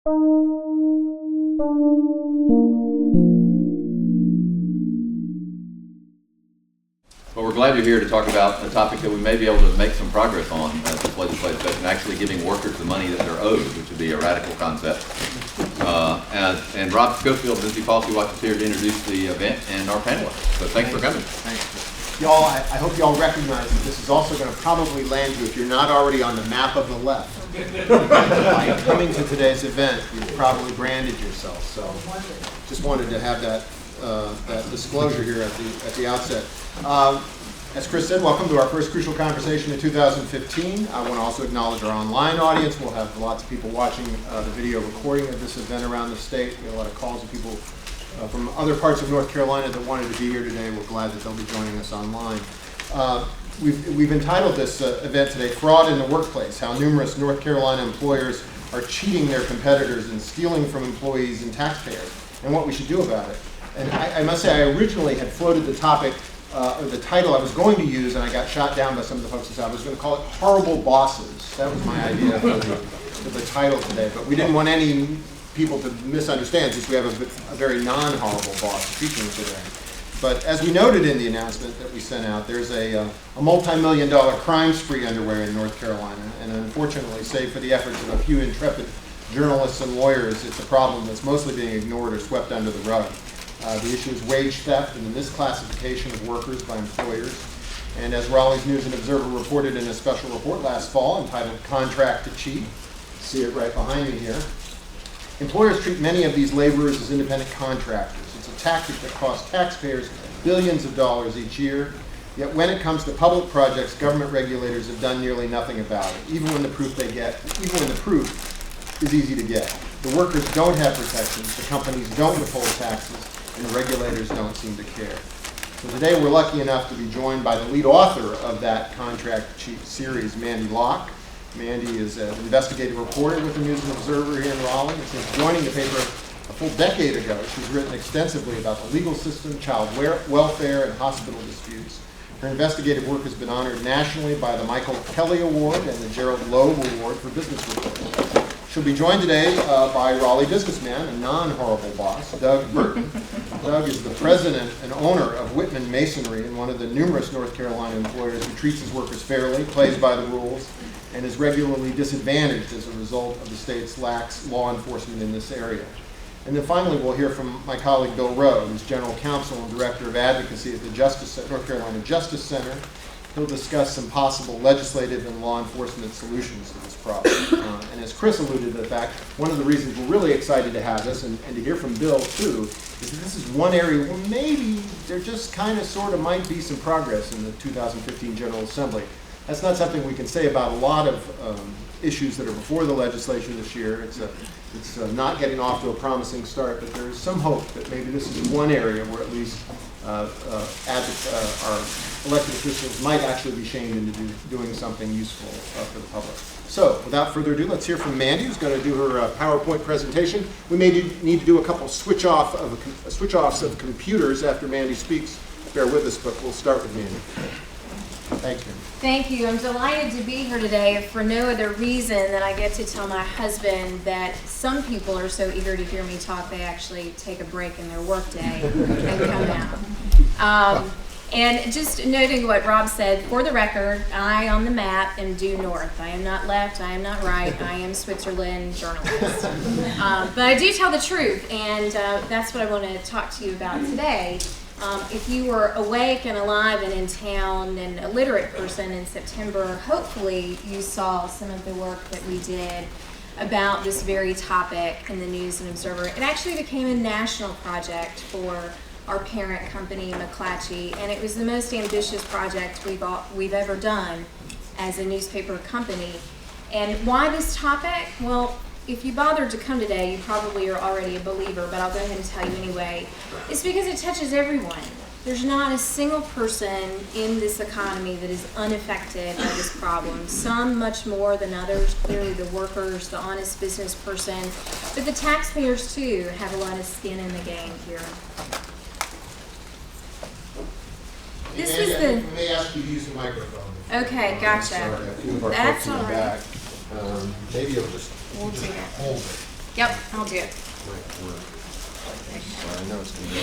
Well, we're glad you're here to talk about a topic that we may be able to make some progress on at this legislative session, actually giving workers the money that they're owed, which would be a radical concept. And Rob Schofield, Busy Policy Watch, is here to introduce the event and our panelists. So thanks for coming. Thanks. Y'all, I hope y'all recognize that this is also going to probably land you, if you're not already on the map of the left. By coming to today's event, you've probably branded yourself. So just wanted to have that disclosure here at the outset. As Chris said, welcome to our first Crucial Conversation in 2015. I want to also acknowledge our online audience. We'll have lots of people watching the video recording of this event around the state. We have a lot of calls of people from other parts of North Carolina that wanted to be here today. We're glad that they'll be joining us online. We've entitled this event today, Fraud in the Workplace, How Numerous North Carolina Employers Are Cheating Their Competitors and Stealing from Employees and Taxpayers, and What We Should Do About It. And I must say, I originally had floated the topic, or the title I was going to use, and I got shot down by some of the folks that said I was going to call it Horrible Bosses. That was my idea for the title today, but we didn't want any people to misunderstand, since we have a very non-horrible boss speaking today. But as we noted in the announcement that we sent out, there's a multi-million-dollar crime spree underway in North Carolina, and unfortunately, save for the efforts of a few intrepid journalists and lawyers, it's a problem that's mostly being ignored or swept under the rug. The issue is wage theft and the misclassification of workers by employers. And as Raleigh's News and Observer reported in a special report last fall entitled Contract to Cheat, see it right behind me here, employers treat many of these laborers as independent contractors. It's a tactic that costs taxpayers billions of dollars each year. Yet when it comes to public projects, government regulators have done nearly nothing about it, even when the proof is easy to get. The workers don't have protections, the companies don't withhold taxes, and the regulators don't seem to care. So today we're lucky enough to be joined by the lead author of that Contract Cheat series, Mandy Locke. Mandy is an investigative reporter with the News and Observer here in Raleigh, and since joining the paper a full decade ago, she's written extensively about the legal system, child welfare, and hospital disputes. Her investigative work has been honored nationally by the Michael Kelly Award and the Gerald Loeb Award for Business Reporting. She'll be joined today by Raleigh businessman and non-horrible boss, Doug Burton. Doug is the president and owner of Whitman Masonry and one of the numerous North Carolina employers who treats his workers fairly, plays by the rules, and is regularly disadvantaged as a result of the state's lax law enforcement in this area. And then finally, we'll hear from my colleague Bill Rowe, who's general counsel and director of advocacy at the North Carolina Justice Center. He'll discuss some possible legislative and law enforcement solutions to this problem. And as Chris alluded to the fact, one of the reasons we're really excited to have this, and to hear from Bill too, is that this is one area where maybe there just kind of sort of might be some progress in the 2015 General Assembly. That's not something we can say about a lot of issues that are before the legislation this year. It's not getting off to a promising start, but there is some hope that maybe this is one area where at least our elected officials might actually be shamed into doing something useful for the public. So, without further ado, let's hear from Mandy, who's going to do her PowerPoint presentation. We may need to do a couple switch-offs of computers after Mandy speaks. Bear with us, but we'll start with Mandy. Thank you. Thank you. I'm delighted to be here today for no other reason than I get to tell my husband that some people are so eager to hear me talk they actually take a break in their workday and come out. And just noting what Rob said, for the record, I on the map am due north. I am not left, I am not right, I am Switzerland journalist. But I do tell the truth, and that's what I want to talk to you about today. If you were awake and alive and in town and a literate person in September, hopefully you saw some of the work that we did about this very topic in the News and Observer. It actually became a national project for our parent company, McClatchy, and it was the most ambitious project we've ever done as a newspaper company. And why this topic? Well, if you bothered to come today, you probably are already a believer, but I'll go ahead and tell you anyway. It's because it touches everyone. There's not a single person in this economy that is unaffected by this problem. Some much more than others, clearly the workers, the honest business person, but the taxpayers too have a lot of skin in the game here. This was the... I may ask you to use the microphone. Okay, gotcha. Sorry, a few of our That's folks in the all right. back. Maybe it'll just We'll do that. hold it. Yep, I'll do it. Sorry, I know it's going to be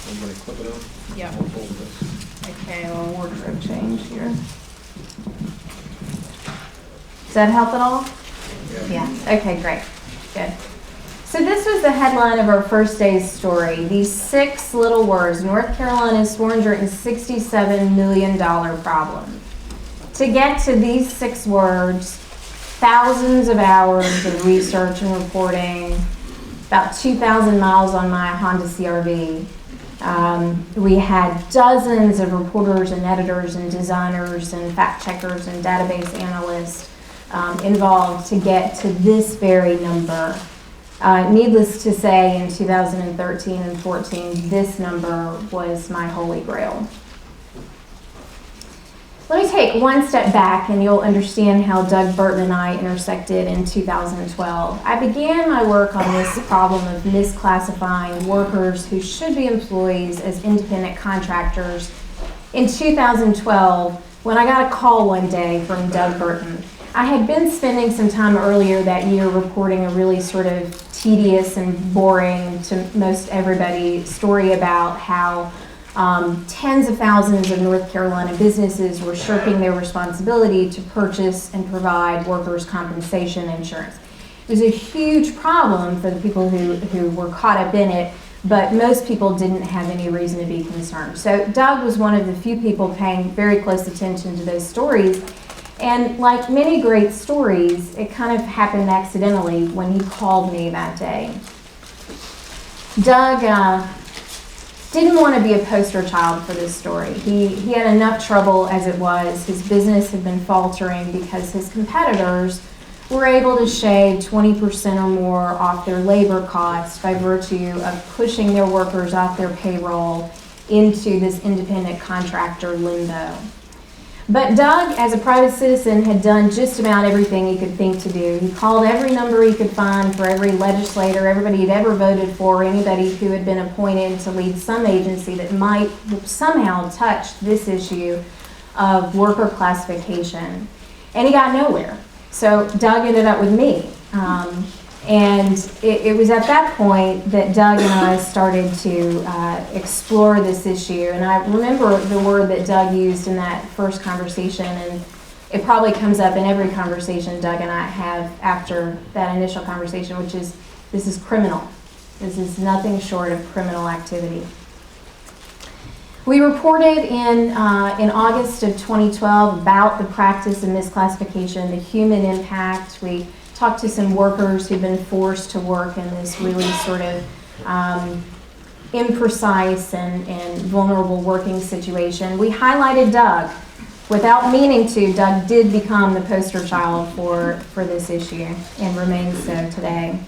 everybody clip it on? Yep. I'll hold this. Okay, a little wardrobe change here. Does that help at all? Yeah. Okay, great. Good. So this was the headline of our first day's story. These 6 little words, North Carolina's $467 million problem. To get to these 6 words, thousands of hours of research and reporting, about 2,000 miles on my Honda CR-V. We had dozens of reporters and editors and designers and fact checkers and database analysts involved to get to this very number. Needless to say, in 2013 and 14, this number was my holy grail. Let me take one step back and you'll understand how Doug Burton and I intersected in 2012. I began my work on this problem of misclassifying workers who should be employees as independent contractors in 2012 when I got a call one day from Doug Burton. I had been spending some time earlier that year reporting a really sort of tedious and boring to most everybody story about how tens of thousands of North Carolina businesses were shirking their responsibility to purchase and provide workers' compensation insurance. It was a huge problem for the people who were caught up in it, but most people didn't have any reason to be concerned. So Doug was one of the few people paying very close attention to those stories. And like many great stories, it kind of happened accidentally when he called me that day. Doug didn't want to be a poster child for this story. He had enough trouble as it was. His business had been faltering because his competitors were able to shave 20% or more off their labor costs by virtue of pushing their workers off their payroll into this independent contractor limbo. But Doug, as a private citizen, had done just about everything he could think to do. He called every number he could find for every legislator, everybody he'd ever voted for, anybody who had been appointed to lead some agency that might somehow touch this issue of worker classification. And he got nowhere. So Doug ended up with me. And it was at that point that Doug and I started to explore this issue. And I remember the word that Doug used in that first conversation, and it probably comes up in every conversation Doug and I have after that initial conversation, which is, this is criminal. This is nothing short of criminal activity. We reported in August of 2012 about the practice of misclassification, the human impact. We talked to some workers who've been forced to work in this really sort of imprecise and vulnerable working situation. We highlighted Doug. Without meaning to, Doug did become the poster child for this issue and remains so today.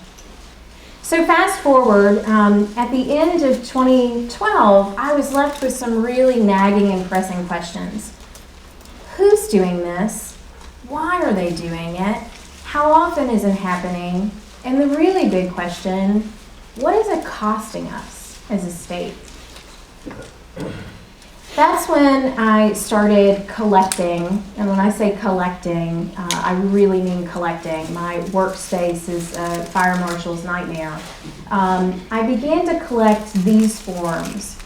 So fast forward, at the end of 2012, I was left with some really nagging and pressing questions. Who's doing this? Why are they doing it? How often is it happening? And the really big question, what is it costing us as a state? That's when I started collecting, and when I say collecting, I really mean collecting. My workspace is a fire marshal's nightmare. I began to collect these forms.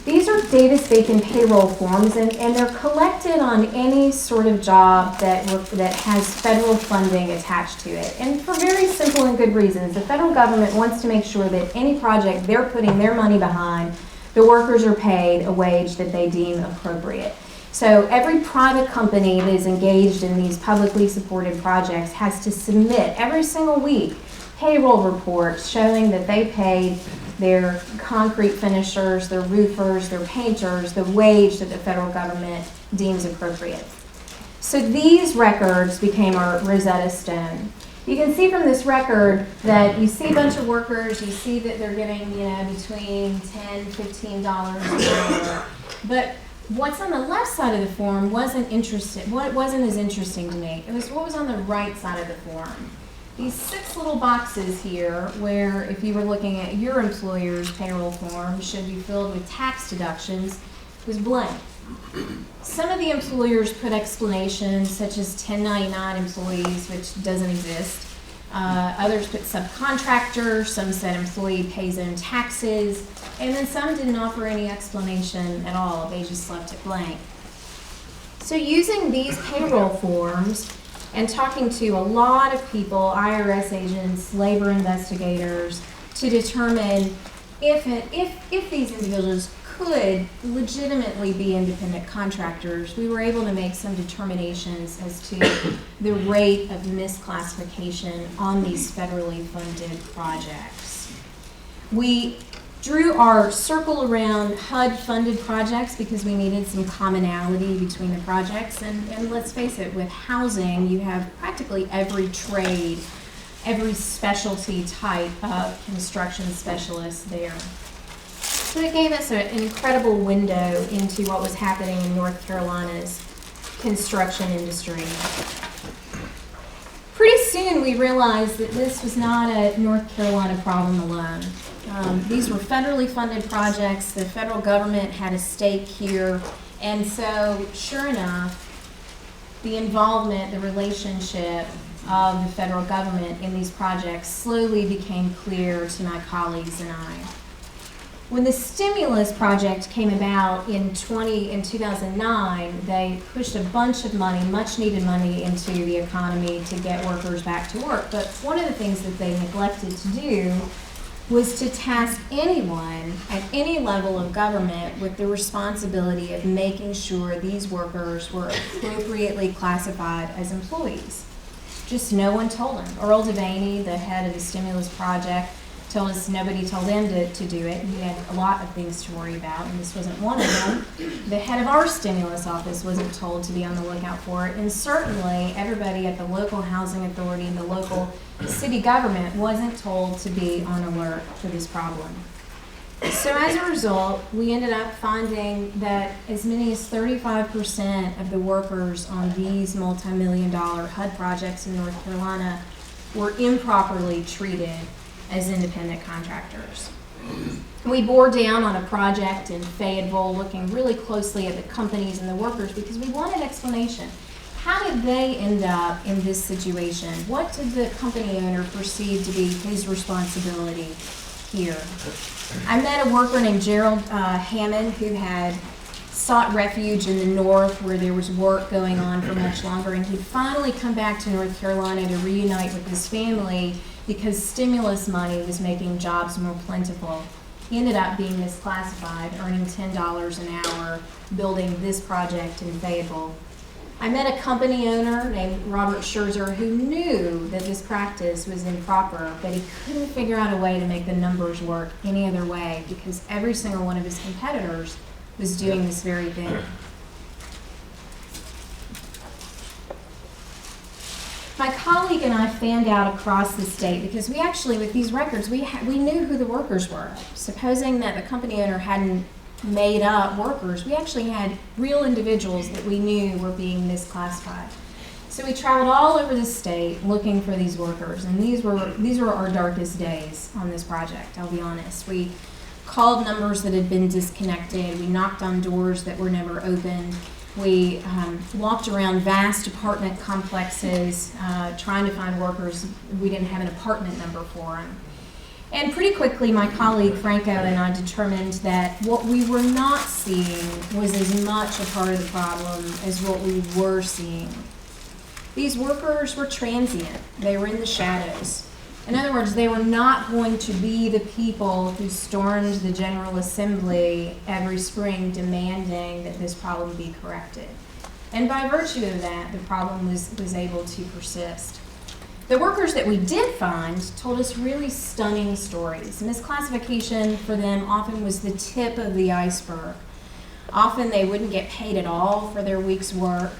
These are Davis-Bacon payroll forms, and they're collected on any sort of job that has federal funding attached to it. And for very simple and good reasons. The federal government wants to make sure that any project they're putting their money behind, the workers are paid a wage that they deem appropriate. So every private company that is engaged in these publicly supported projects has to submit every single week payroll reports showing that they paid their concrete finishers, their roofers, their painters, the wage that the federal government deems appropriate. So these records became our Rosetta Stone. You can see from this record that you see a bunch of workers, you see that they're getting, between $10, $15 an hour. But what's on the left side of the form wasn't as interesting to me. It was what was on the right side of the form. These 6 little boxes here, where if you were looking at your employer's payroll form, should be filled with tax deductions, was blank. Some of the employers put explanations such as 1099 employees, which doesn't exist. Others put subcontractor, some said employee pays own taxes, and then some didn't offer any explanation at all. They just left it blank. So using these payroll forms and talking to a lot of people, IRS agents, labor investigators, to determine if these individuals could legitimately be independent contractors, we were able to make some determinations as to the rate of misclassification on these federally funded projects. We drew our circle around HUD-funded projects because we needed some commonality between the projects. And let's face it, with housing, you have practically every trade, every specialty type of construction specialist there. So it gave us an incredible window into what was happening in North Carolina's construction industry. Pretty soon we realized that this was not a North Carolina problem alone. These were federally funded projects. The federal government had a stake here. And so, sure enough, the involvement, the relationship of the federal government in these projects slowly became clear to my colleagues and I. When the stimulus project came about in 2009, they pushed a bunch of money, much needed money, into the economy to get workers back to work. But one of the things that they neglected to do was to task anyone at any level of government with the responsibility of making sure these workers were appropriately classified as employees. Just no one told them. Earl Devaney, the head of the stimulus project, told us nobody told him to do it. He had a lot of things to worry about, and this wasn't one of them. The head of our stimulus office wasn't told to be on the lookout for it, and certainly everybody at the local housing authority and the local city government wasn't told to be on alert for this problem. So as a result, we ended up finding that as many as 35% of the workers on these multi-million-dollar HUD projects in North Carolina were improperly treated as independent contractors. We bore down on a project in Fayetteville looking really closely at the companies and the workers because we wanted explanation. How did they end up in this situation? What did the company owner perceive to be his responsibility here? I met a worker named Gerald Hammond who had sought refuge in the north where there was work going on for much longer, and he'd finally come back to North Carolina to reunite with his family because stimulus money was making jobs more plentiful. He ended up being misclassified, earning $10 an hour, building this project in Fayetteville. I met a company owner named Robert Scherzer who knew that this practice was improper, but he couldn't figure out a way to make the numbers work any other way because every single one of his competitors was doing this very thing. My colleague and I fanned out across the state because we actually, with these records, we knew who the workers were. Supposing that the company owner hadn't made up workers, we actually had real individuals that we knew were being misclassified. So we traveled all over the state looking for these workers, and these were our darkest days on this project, I'll be honest. We called numbers that had been disconnected, we knocked on doors that were never opened. We walked around vast apartment complexes trying to find workers. We didn't have an apartment number for them. And pretty quickly, my colleague Franco and I determined that what we were not seeing was as much a part of the problem as what we were seeing. These workers were transient. They were in the shadows. In other words, they were not going to be the people who stormed the General Assembly every spring demanding that this problem be corrected. And by virtue of that, the problem was able to persist. The workers that we did find told us really stunning stories. Misclassification for them often was the tip of the iceberg. Often they wouldn't get paid at all for their week's work.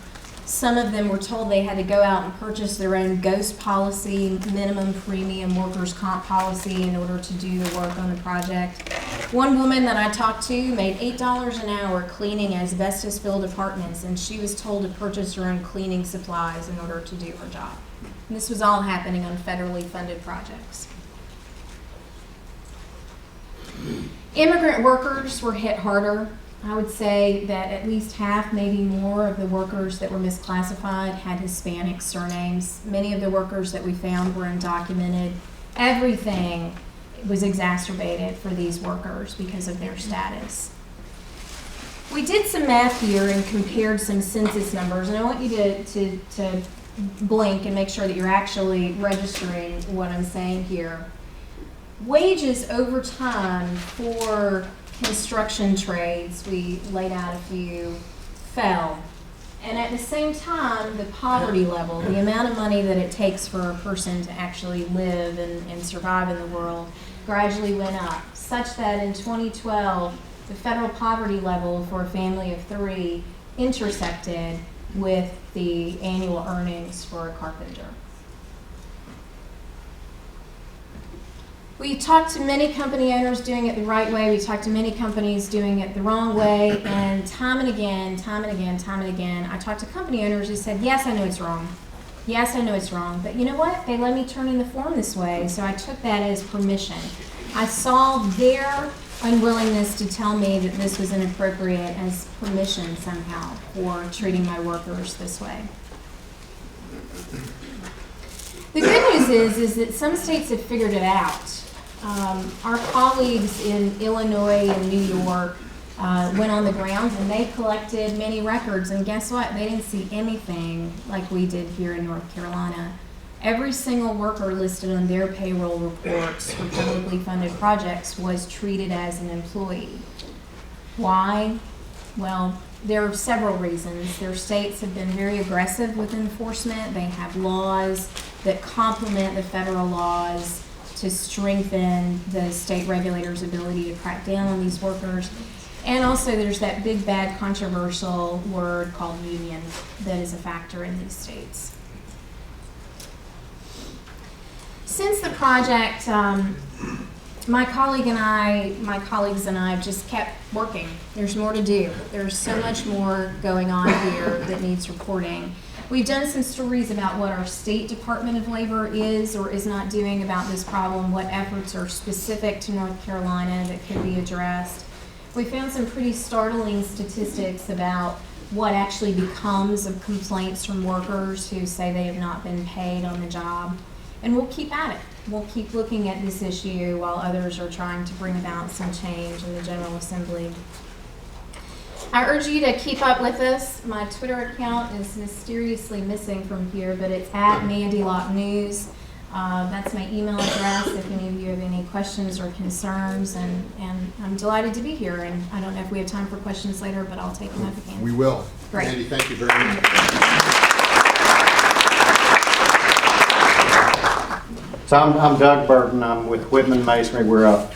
Some of them were told they had to go out and purchase their own ghost policy, minimum premium workers' comp policy in order to do the work on the project. One woman that I talked to made $8 an hour cleaning asbestos-filled apartments, and she was told to purchase her own cleaning supplies in order to do her job. And this was all happening on federally funded projects. Immigrant workers were hit harder. I would say that at least half, maybe more, of the workers that were misclassified had Hispanic surnames. Many of the workers that we found were undocumented. Everything was exacerbated for these workers because of their status. We did some math here and compared some census numbers, and I want you to blink and make sure that you're actually registering what I'm saying here. Wages over time for construction trades, we laid out a few, fell. And at the same time, the poverty level, the amount of money that it takes for a person to actually live and survive in the world, gradually went up, such that in 2012, the federal poverty level for a family of 3 intersected with the annual earnings for a carpenter. We talked to many company owners doing it the right way. We talked to many companies doing it the wrong way. And time and again, I talked to company owners who said, yes, I know it's wrong. Yes, I know it's wrong. But you know what? They let me turn in the form this way. So I took that as permission. I saw their unwillingness to tell me that this was inappropriate as permission somehow for treating my workers this way. The good news is that some states have figured it out. Our colleagues in Illinois and New York went on the ground and they collected many records, and guess what? They didn't see anything like we did here in North Carolina. Every single worker listed on their payroll reports for publicly funded projects was treated as an employee. Why? Well, there are several reasons. Their states have been very aggressive with enforcement. They have laws that complement the federal laws to strengthen the state regulators' ability to crack down on these workers. And also there's that big, bad, controversial word called union that is a factor in these states. Since the project, my colleagues and I have just kept working. There's more to do. There's so much more going on here that needs reporting. We've done some stories about what our State Department of Labor is or is not doing about this problem, what efforts are specific to North Carolina that could be addressed. We found some pretty startling statistics about what actually becomes of complaints from workers who say they have not been paid on the job. And we'll keep at it. We'll keep looking at this issue while others are trying to bring about some change in the General Assembly. I urge you to keep up with us. My Twitter account is mysteriously missing from here, but it's at Mandy Locke News. That's my email address if any of you have any questions or concerns, and I'm delighted to be here. And I don't know if we have time for questions later, but I'll take them if I can. We will. Great. Mandy, thank you very much. So I'm Doug Burton. I'm with Whitman Masonry. We're a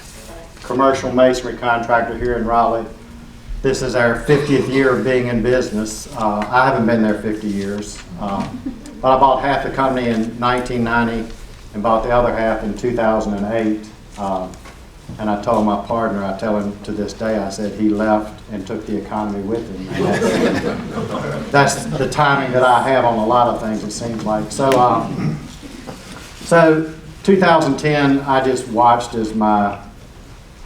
commercial masonry contractor here in Raleigh. This is our 50th year of being in business. I haven't been there 50 years, but I bought half the company in 1990 and bought the other half in 2008. And I told my partner, I tell him to this day, I said he left and took the economy with him. That's the timing that I have on a lot of things, it seems like. So 2010, I just watched as my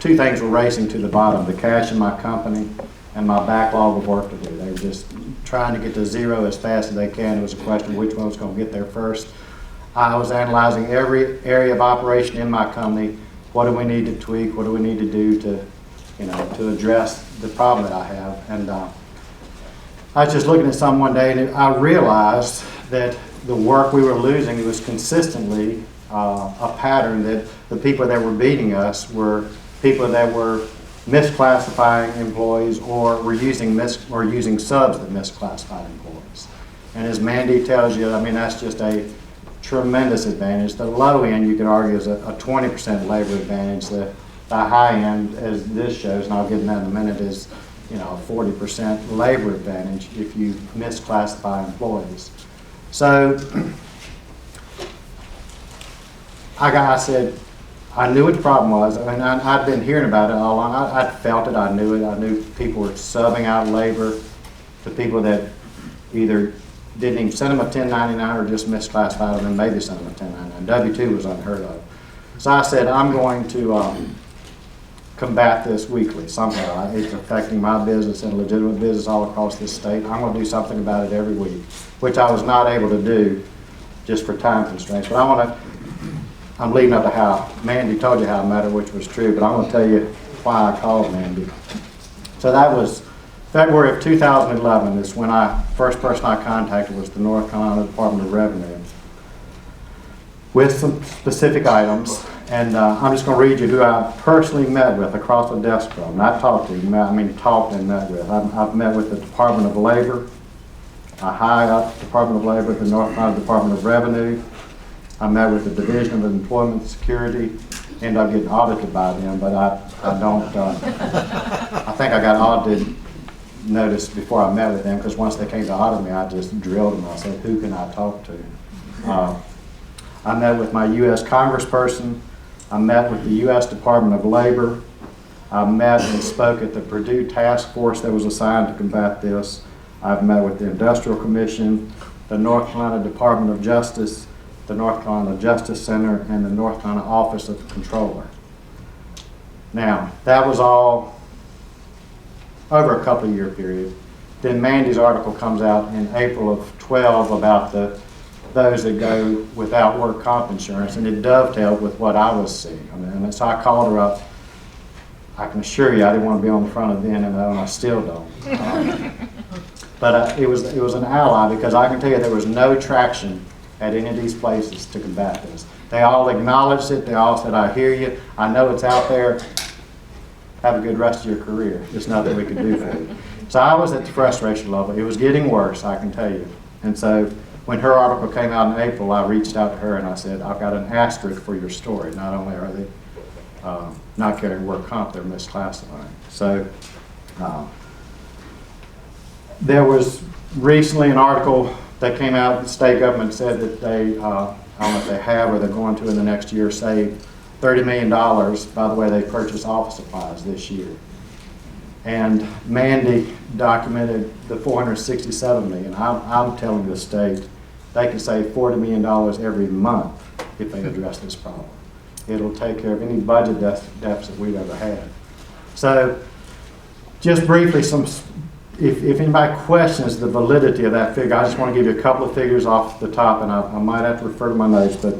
two things were racing to the bottom, the cash in my company and my backlog of work to do. They were just trying to get to zero as fast as they can. It was a question of which one was going to get there first. I was analyzing every area of operation in my company. What do we need to tweak? What do we need to do to address the problem that I have? And I was just looking at some one day, and I realized that the work we were losing was consistently a pattern that the people that were beating us were people that were misclassifying employees or were using subs that misclassified employees. And as Mandy tells you, I mean, that's just a tremendous advantage. The low end, you could argue, is a 20% labor advantage. The high end, as this shows, and I'll get into that in a minute, is a 40% labor advantage if you misclassify employees. So I said, I knew what the problem was. I mean, I'd been hearing about it all along. I felt it. I knew it. I knew people were subbing out labor to people that either didn't even send them a 1099 or just misclassified them and maybe sent them a 1099. W-2 was unheard of. So I said, I'm going to combat this weekly somehow. It's affecting my business and legitimate business all across this state. I'm going to do something about it every week, which I was not able to do just for time constraints. But I'm leading up to how Mandy told you how I met her, which was true, but I'm going to tell you why I called Mandy. So that was February of 2011 is when first person I contacted was the North Carolina Department of Revenue with some specific items. And I'm just going to read you who I personally met with across the desk from. Not talked to, talked and met with. I've met with the Department of Labor, a high up Department of Labor, the North Carolina Department of Revenue. I met with the Division of Employment Security. Ended up getting audited by them, but I don't, I think I got audited notice before I met with them, because once they came to audit me, I just drilled them. I said, who can I talk to? I met with my U.S. Congressperson. I met with the U.S. Department of Labor. I met and spoke at the Purdue task force that was assigned to combat this. I've met with the Industrial Commission, the North Carolina Department of Justice, the North Carolina Justice Center, and the North Carolina Office of the Controller. Now, that was all over a couple of year period. Then Mandy's article comes out in April of 12 about those that go without work comp insurance, and it dovetailed with what I was seeing. And so I called her up. I can assure you I didn't want to be on the front of the NMO, and I still don't. But it was an ally, because I can tell you there was no traction at any of these places to combat this. They all acknowledged it. They all said, I hear you. I know it's out there. Have a good rest of your career. There's nothing we can do for you. So I was at the frustration level. It was getting worse, I can tell you. And so when her article came out in April, I reached out to her and I said, I've got an asterisk for your story. Not only are they not carrying work comp, they're misclassifying. So there was recently an article that came out, the state government said that they, I don't know if they have or they're going to in the next year, save $30 million by the way they purchase office supplies this year. And Mandy documented the $467 million. I'm telling the state they can save $40 million every month if they address this problem. It'll take care of any budget deficit we've ever had. So just briefly, if anybody questions the validity of that figure, I just want to give you a couple of figures off the top, and I might have to refer to my notes, but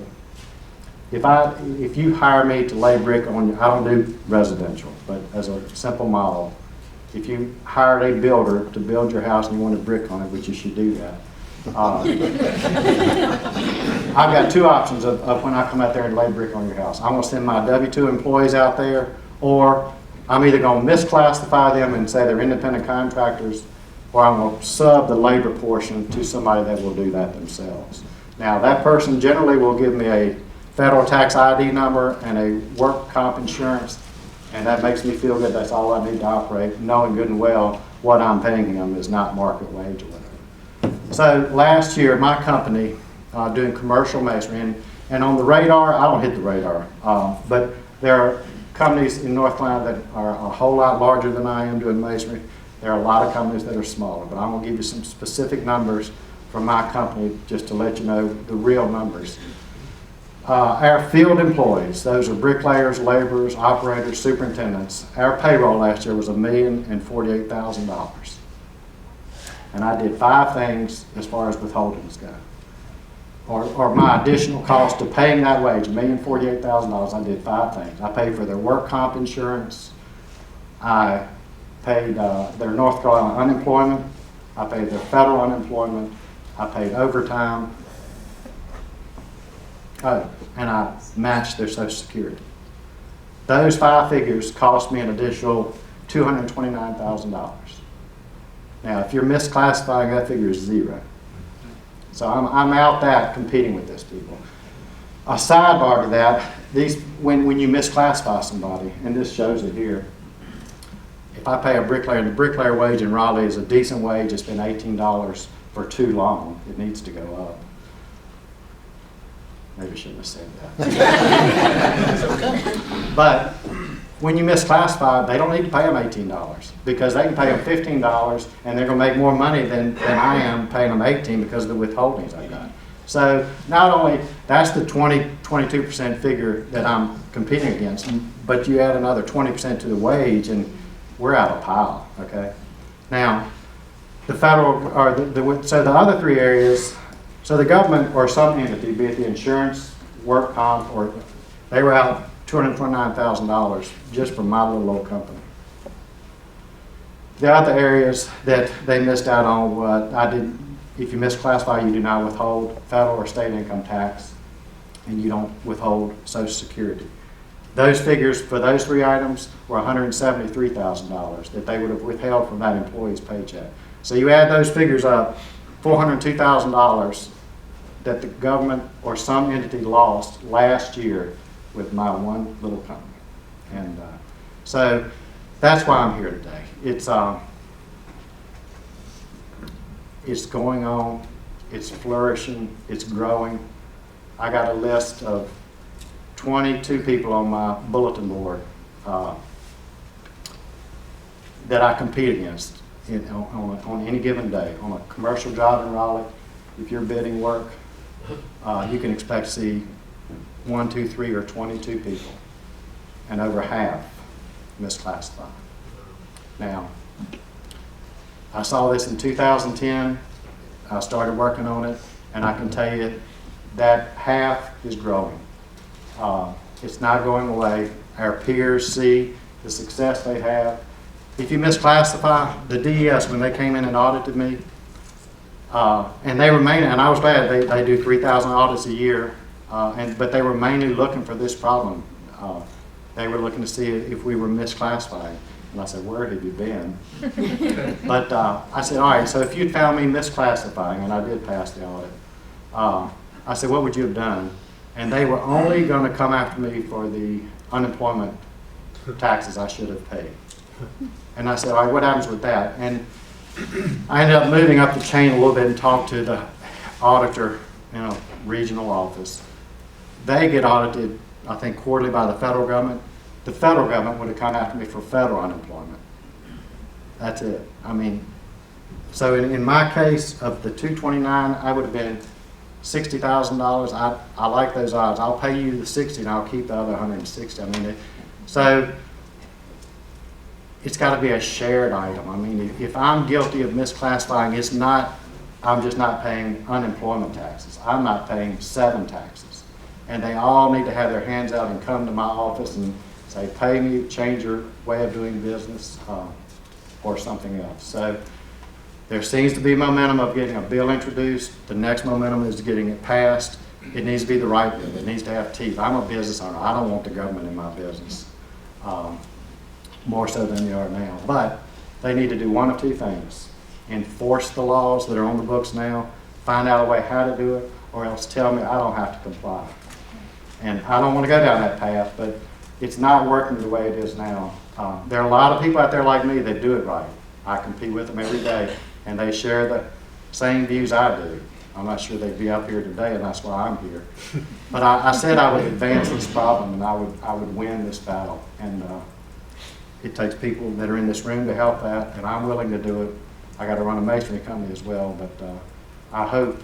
if you hire me to lay brick on you, I don't do residential, but as a simple model, if you hired a builder to build your house and you wanted brick on it, which you should do that, I've got two options of when I come out there and lay brick on your house. I'm going to send my W-2 employees out there, or I'm either going to misclassify them and say they're independent contractors, or I'm going to sub the labor portion to somebody that will do that themselves. Now, that person generally will give me a federal tax ID number and a work comp insurance, and that makes me feel good. That's all I need to operate, knowing good and well what I'm paying him is not market wage or whatever. So last year, my company, doing commercial masonry, and on the radar, I don't hit the radar, but there are companies in North Carolina that are a whole lot larger than I am doing masonry. There are a lot of companies that are smaller, but I'm going to give you some specific numbers from my company just to let you know the real numbers. Our field employees, those are bricklayers, laborers, operators, superintendents, our payroll last year was $1,048,000. And I did 5 things as far as withholdings go. Or my additional cost to paying that wage, $1,048,000, I did 5 things. I paid for their work comp insurance. I paid their North Carolina unemployment. I paid their federal unemployment. I paid overtime. Oh, and I matched their Social Security. Those 5 figures cost me an additional $229,000. Now, if you're misclassifying, that figure is 0. So I'm out that competing with these people. A sidebar to that, when you misclassify somebody, and this shows it here, if I pay a bricklayer, and the bricklayer wage in Raleigh is a decent wage, it's been $18 for too long, it needs to go up. Maybe I shouldn't have said that. But when you misclassify, they don't need to pay them $18 because they can pay them $15 and they're going to make more money than I am paying them $18 because of the withholdings I got. So not only, that's the 22% figure that I'm competing against, but you add another 20% to the wage and we're out of pile, okay? Now, the federal, or so the other three areas, so the government or some entity, be it the insurance, work comp, or they were out $229,000 just for my little old company. The other areas that they missed out on, what I did, if you misclassify, you do not withhold federal or state income tax, and you don't withhold Social Security. Those figures for those three items were $173,000 that they would have withheld from that employee's paycheck. So you add those figures up, $402,000 that the government or some entity lost last year with my one little company. And so that's why I'm here today. It's going on, it's flourishing, it's growing. I got a list of 22 people on my bulletin board that I compete against on any given day. On a commercial job in Raleigh, if you're bidding work, you can expect to see 1, 2, 3, or 22 people, and over half misclassified. Now, I saw this in 2010. I started working on it, and I can tell you that half is growing. It's not going away. Our peers see the success they have. If you misclassify, the DES, when they came in and audited me, and they were mainly, and I was glad, they do 3,000 audits a year, but they were mainly looking for this problem. They were looking to see if we were misclassifying. And I said, where have you been? But I said, all right, so if you'd found me misclassifying, and I did pass the audit, I said, what would you have done? And they were only going to come after me for the unemployment taxes I should have paid. And I said, all right, what happens with that? And I ended up moving up the chain a little bit and talked to the auditor, regional office. They get audited, I think, quarterly by the federal government. The federal government would have come after me for federal unemployment. That's it. I mean, so in my case, of the 229, I would have been $60,000. I like those odds. I'll pay you the 60 and I'll keep the other 160. I mean, so it's got to be a shared item. I mean, if I'm guilty of misclassifying, it's not, I'm just not paying unemployment taxes. I'm not paying 7 taxes. And they all need to have their hands out and come to my office and say, pay me, change your way of doing business, or something else. So there seems to be momentum of getting a bill introduced. The next momentum is getting it passed. It needs to be the right bill. It needs to have teeth. I'm a business owner. I don't want the government in my business, more so than they are now. But they need to do one of two things: enforce the laws that are on the books now, find out a way how to do it, or else tell me I don't have to comply. And I don't want to go down that path, but it's not working the way it is now. There are a lot of people out there like me that do it right. I compete with them every day, and they share the same views I do. I'm not sure they'd be up here today, and that's why I'm here. But I said I would advance this problem, and I would win this battle. And it takes people that are in this room to help that, and I'm willing to do it. I got to run a masonry company as well, but I hope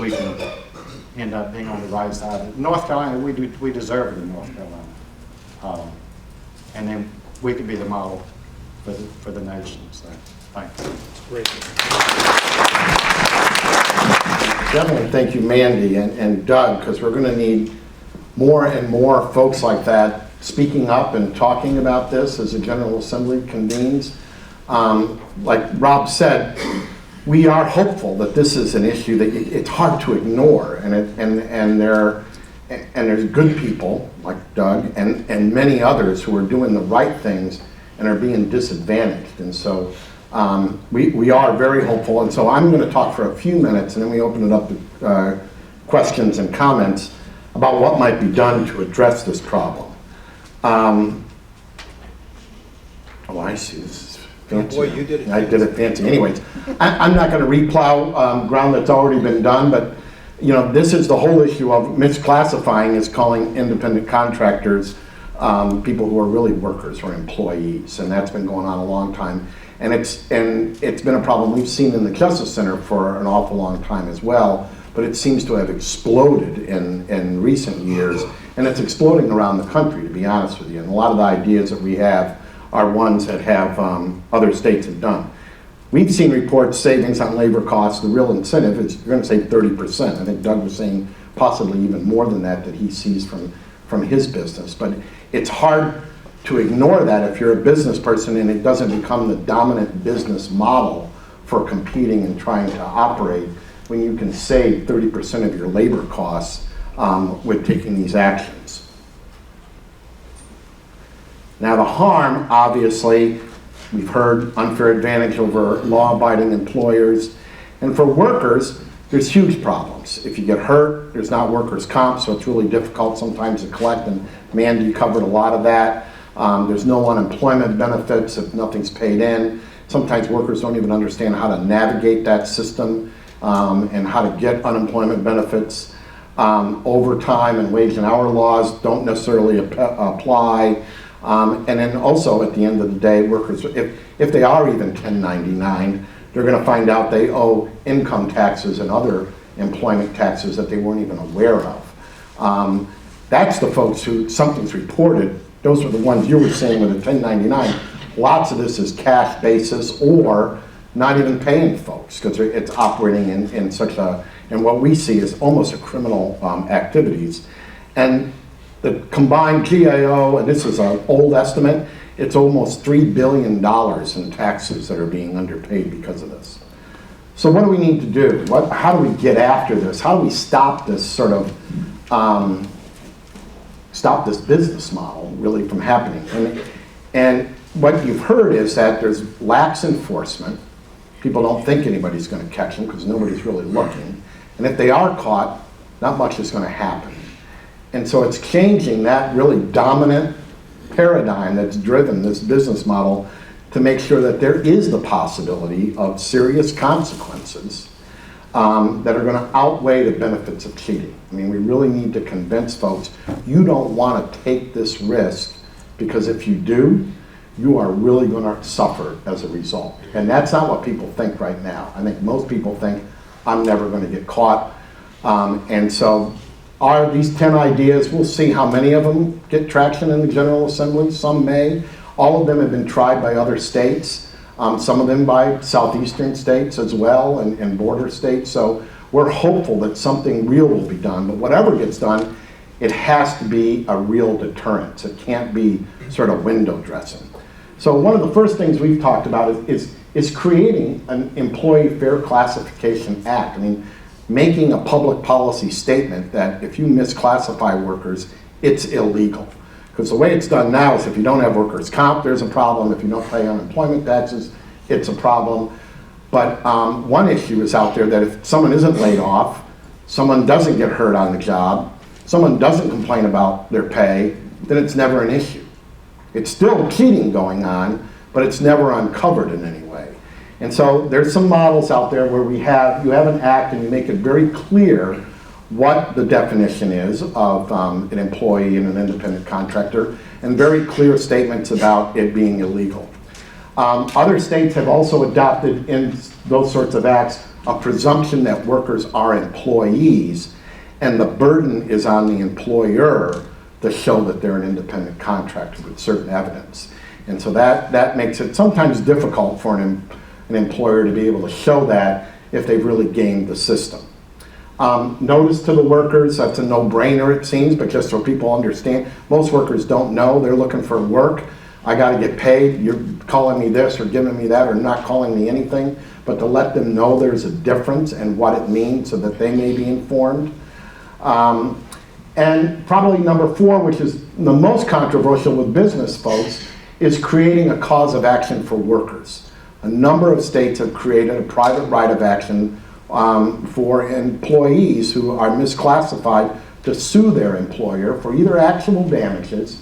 we can end up being on the right side. North Carolina, we deserve it in North Carolina, and then we can be the model for the nation. So, thanks. That's great. Definitely, thank you, Mandy and Doug, because we're going to need more and more folks like that speaking up and talking about this as the General Assembly convenes. Like Rob said, we are hopeful that this is an issue that it's hard to ignore, and there's good people like Doug and many others who are doing the right things and are being disadvantaged. And so we are very hopeful. And so I'm going to talk for a few minutes, and then we open it up to questions and comments about what might be done to address this problem. Oh, I see. This is fancy. Boy, you did it. I did it fancy. Anyways, I'm not going to replow ground that's already been done, but this is the whole issue of misclassifying, is calling independent contractors people who are really workers or employees, and that's been going on a long time. And it's been a problem we've seen in the Justice Center for an awful long time as well. but it seems to have exploded in recent years, and it's exploding around the country, to be honest with you. And a lot of the ideas that we have are ones that have other states have done. We've seen reports savings on labor costs. The real incentive is you're going to save 30%. I think Doug was saying possibly even more than that he sees from his business. But it's hard to ignore that if you're a business person and it doesn't become the dominant business model for competing and trying to operate when you can save 30% of your labor costs with taking these actions. Now the harm, obviously, we've heard unfair advantage over law-abiding employers. And for workers, there's huge problems. If you get hurt, there's not workers' comp, so it's really difficult sometimes to collect, and Mandy covered a lot of that. There's no unemployment benefits if nothing's paid in. Sometimes workers don't even understand how to navigate that system and how to get unemployment benefits. Overtime and wage and hour laws don't necessarily apply. And then also at the end of the day, workers, if they are even 1099, they're going to find out they owe income taxes and other employment taxes that they weren't even aware of. That's the folks who something's reported. Those are the ones you were saying with the 1099. Lots of this is cash basis or not even paying folks because it's operating in such a, and what we see is almost a criminal activities. And the combined GAO, and this is an old estimate, it's almost $3 billion in taxes that are being underpaid because of this. So what do we need to do? How do we get after this? How do we stop this sort of, stop this business model really from happening? And what you've heard is that there's lax enforcement. People don't think anybody's going to catch them because nobody's really looking. And if they are caught, not much is going to happen. And so it's changing that really dominant paradigm that's driven this business model to make sure that there is the possibility of serious consequences that are going to outweigh the benefits of cheating. I mean, we really need to convince folks, you don't want to take this risk because if you do, you are really going to suffer as a result. And that's not what people think right now. I think most people think, I'm never going to get caught. And so are these 10 ideas, we'll see how many of them get traction in the General Assembly. Some may. All of them have been tried by other states, some of them by southeastern states as well and border states. So we're hopeful that something real will be done. But whatever gets done, it has to be a real deterrence. It can't be sort of window dressing. So one of the first things we've talked about is creating an Employee Fair Classification Act. I mean, making a public policy statement that if you misclassify workers, it's illegal. Because the way it's done now is if you don't have workers' comp, there's a problem. If you don't pay unemployment taxes, it's a problem. But one issue is out there that if someone isn't laid off, someone doesn't get hurt on the job, someone doesn't complain about their pay, then it's never an issue. It's still cheating going on, but it's never uncovered in any way. And so there's some models out there where you have an act and you make it very clear what the definition is of an employee and an independent contractor, and very clear statements about it being illegal. Other states have also adopted in those sorts of acts a presumption that workers are employees, and the burden is on the employer to show that they're an independent contractor with certain evidence. And so that makes it sometimes difficult for an employer to be able to show that if they've really gamed the system. Notice to the workers, that's a no-brainer it seems, but just so people understand, most workers don't know, they're looking for work. I gotta get paid, you're calling me this or giving me that or not calling me anything, but to let them know there's a difference and what it means so that they may be informed. And probably number 4, which is the most controversial with business folks, is creating a cause of action for workers. A number of states have created a private right of action for employees who are misclassified to sue their employer for either actual damages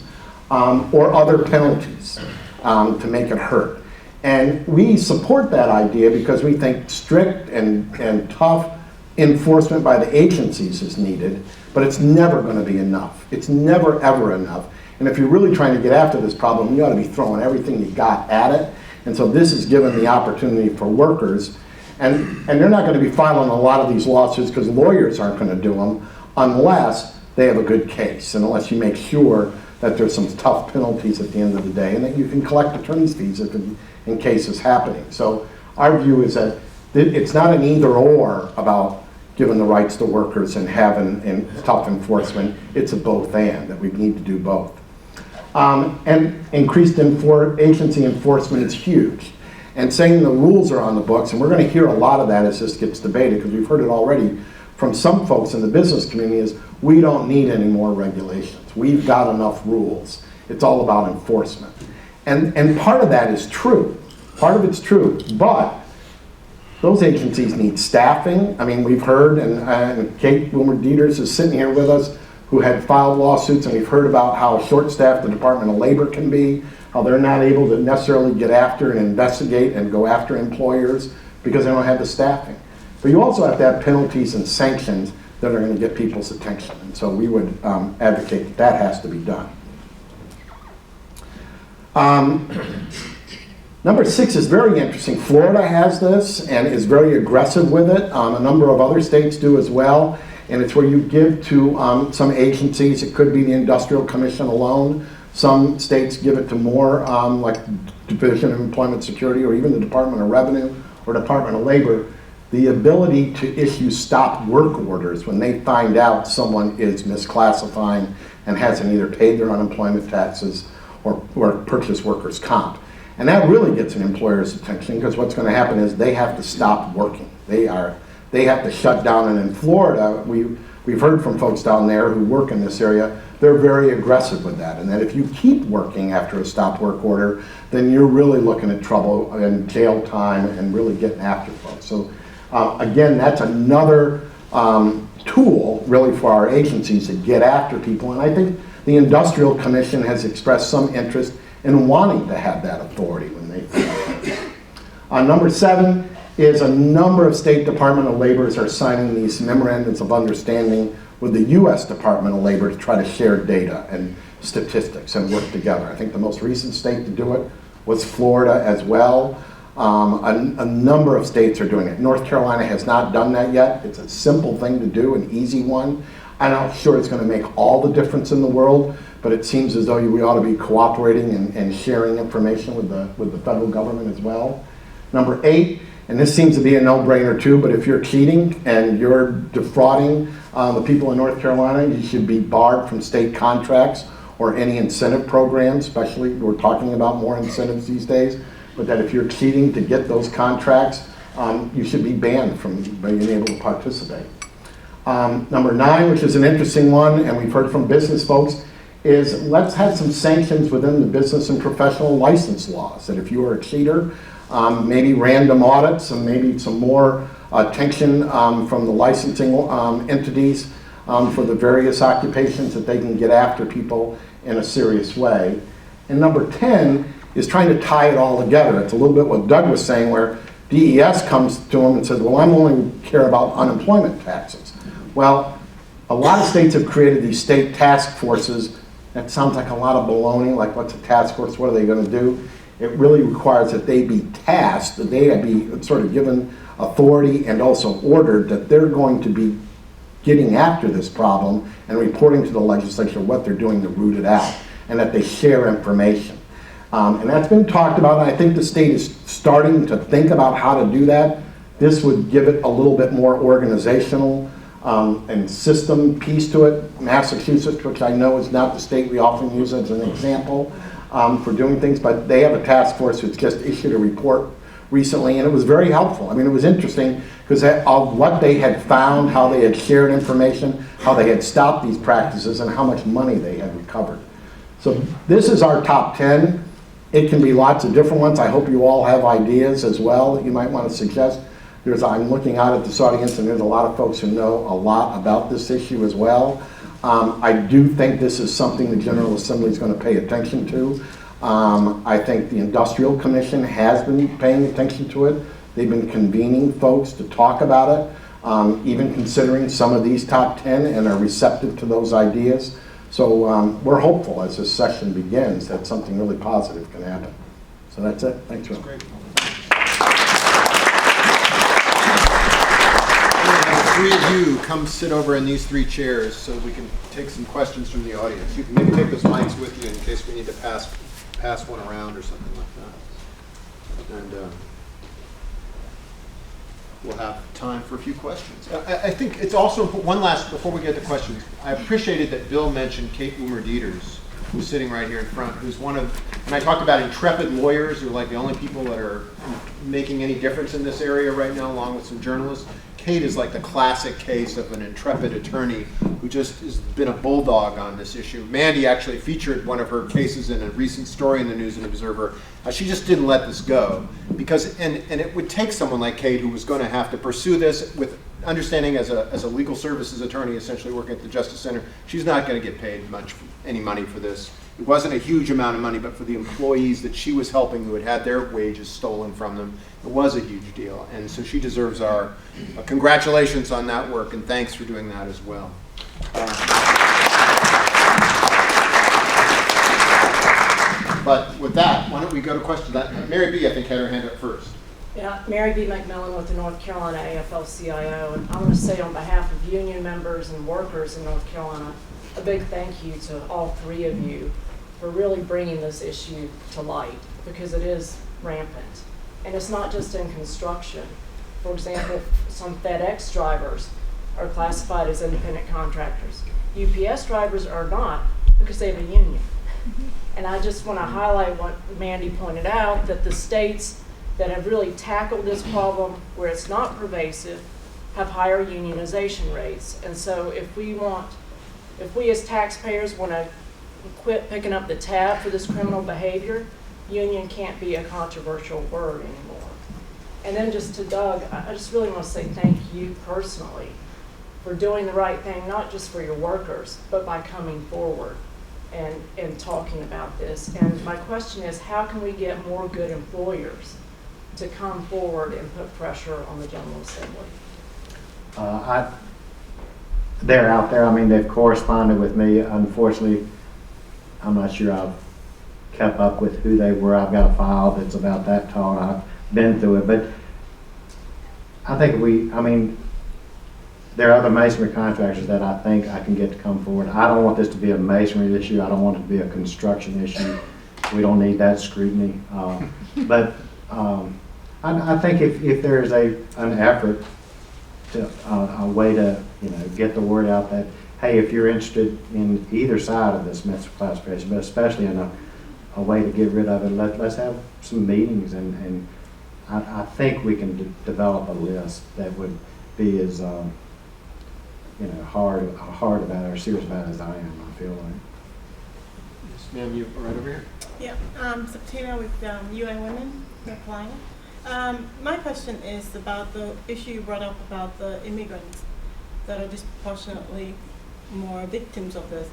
or other penalties to make it hurt. And we support that idea because we think strict and tough enforcement by the agencies is needed, but it's never going to be enough. It's never, ever enough. And if you're really trying to get after this problem, you ought to be throwing everything you got at it. And so this is given the opportunity for workers. And they're not going to be filing a lot of these lawsuits because lawyers aren't going to do them unless they have a good case, and unless you make sure that there's some tough penalties at the end of the day and that you can collect attorney's fees if in cases happening. So our view is that it's not an either or about giving the rights to workers and having tough enforcement. It's a both and, that we need to do both. And increased agency enforcement is huge. And saying the rules are on the books, and we're going to hear a lot of that as this gets debated, because we've heard it already from some folks in the business community, is we don't need any more regulations. We've got enough rules. It's all about enforcement. And part of that is true. Part of it's true, but those agencies need staffing. I mean, we've heard, and Kate Wilmer-Dieters is sitting here with us, who had filed lawsuits, and we've heard about how short-staffed the Department of Labor can be, how they're not able to necessarily get after and investigate and go after employers because they don't have the staffing. But you also have to have penalties and sanctions that are going to get people's attention. And so we would advocate that has to be done. Number 6 is very interesting. Florida has this and is very aggressive with it. A number of other states do as well. And it's where you give to some agencies. It could be the Industrial Commission alone. Some states give it to more, like Division of Employment Security or even the Department of Revenue or Department of Labor, the ability to issue stop work orders when they find out someone is misclassifying and hasn't either paid their unemployment taxes or purchased workers' comp. And that really gets an employer's attention, because what's going to happen is they have to stop working. They have to shut down. And in Florida, we've heard from folks down there who work in this area, they're very aggressive with that. And that if you keep working after a stop work order, then you're really looking at trouble and jail time and really getting after folks. So again, that's another tool really for our agencies to get after people. And I think the Industrial Commission has expressed some interest in wanting to have that authority when they number 7 is a number of state Department of Labors are signing these memorandums of understanding with the U.S. Department of Labor to try to share data and statistics and work together. I think the most recent state to do it was Florida as well. A number of states are doing it. North Carolina has not done that yet. It's a simple thing to do, an easy one. I'm not sure it's going to make all the difference in the world, but it seems as though we ought to be cooperating and sharing information with the federal government as well. Number 8, and this seems to be a no-brainer too, but if you're cheating and you're defrauding the people in North Carolina, you should be barred from state contracts or any incentive programs, especially we're talking about more incentives these days, but that if you're cheating to get those contracts, you should be banned from being able to participate. Number 9, which is an interesting one, and we've heard from business folks, is let's have some sanctions within the business and professional license laws, that if you are a cheater, maybe random audits and maybe some more attention from the licensing entities for the various occupations, that they can get after people in a serious way. And number 10 is trying to tie it all together. It's a little bit what Doug was saying, where DES comes to them and says, well, I'm only care about unemployment taxes. Well, a lot of states have created these state task forces. That sounds like a lot of baloney, like what's a task force, what are they going to do? It really requires that they be tasked, that they be sort of given authority and also ordered that they're going to be getting after this problem and reporting to the legislature what they're doing to root it out, and that they share information. And that's been talked about, and I think the state is starting to think about how to do that. This would give it a little bit more organizational and system piece to it. Massachusetts, which I know is not the state we often use as an example for doing things, but they have a task force who's just issued a report recently, and it was very helpful. I mean, it was interesting because of what they had found, how they had shared information, how they had stopped these practices, and how much money they had recovered. So this is our top 10. It can be lots of different ones. I hope you all have ideas as well that you might want to suggest. I'm looking out at this audience, and there's a lot of folks who know a lot about this issue as well. I do think this is something the General Assembly is going to pay attention to. I think the Industrial Commission has been paying attention to it. They've been convening folks to talk about it, even considering some of these top 10, and are receptive to those ideas. So we're hopeful as this session begins that something really positive can happen. So that's it. Thanks, Rowe. three of you come sit over in these three chairs so we can take some questions from the audience. You can maybe take those mics with you in case we need to pass one around or something like that. And we'll have time for a few questions. I think it's also one last, before we get to questions, I appreciated that Bill mentioned Kate Boomer-Dieters, who's sitting right here in front, who's one of, and I talked about intrepid lawyers who are like the only people that are making any difference in this area right now, along with some journalists. Kate is like the classic case of an intrepid attorney who just has been a bulldog on this issue. Mandy actually featured one of her cases in a recent story in the News and Observer. She just didn't let this go because, and it would take someone like Kate who was going to have to pursue this with understanding as a legal services attorney, essentially working at the Justice Center. She's not going to get paid any money for this. It wasn't a huge amount of money, but for the employees that she was helping who had had their wages stolen from them, it was a huge deal. And so she deserves our congratulations on that work, and thanks for doing that as well. But with that, why don't we go to questions? Mary B., I think, had her hand up first. Yeah, Mary B. McMillan with the North Carolina AFL-CIO, and I want to say on behalf of union members and workers in North Carolina, a big thank you to all three of you for really bringing this issue to light, because it is rampant. And it's not just in construction. For example, some FedEx drivers are classified as independent contractors. UPS drivers are not, because they have a union. And I just want to highlight what Mandy pointed out, that the states that have really tackled this problem where it's not pervasive have higher unionization rates. And so if we as taxpayers want to quit picking up the tab for this criminal behavior, union can't be a controversial word anymore. And then just to Doug, I just really want to say thank you personally for doing the right thing, not just for your workers, but by coming forward and talking about this. And my question is, how can we get more good employers to come forward and put pressure on the General Assembly? They're out there. I mean, they've corresponded with me. Unfortunately, I'm not sure I've kept up with who they were. I've got a file that's about that tall. I've been through it. But I think there are other masonry contractors that I think I can get to come forward. I don't want this to be a masonry issue. I don't want it to be a construction issue. We don't need that scrutiny. But I think if there is an effort to a way to get the word out that, hey, if you're interested in either side of this misclassification, but especially in a way to get rid of it, let's have some meetings, and I think we can develop a list that would be as hard about it or serious about it as I am. I feel like. Yes, ma'am, you right over here. Yeah, Septima with UN Women, North Carolina. My question is about the issue you brought up about the immigrants that are disproportionately more victims of this.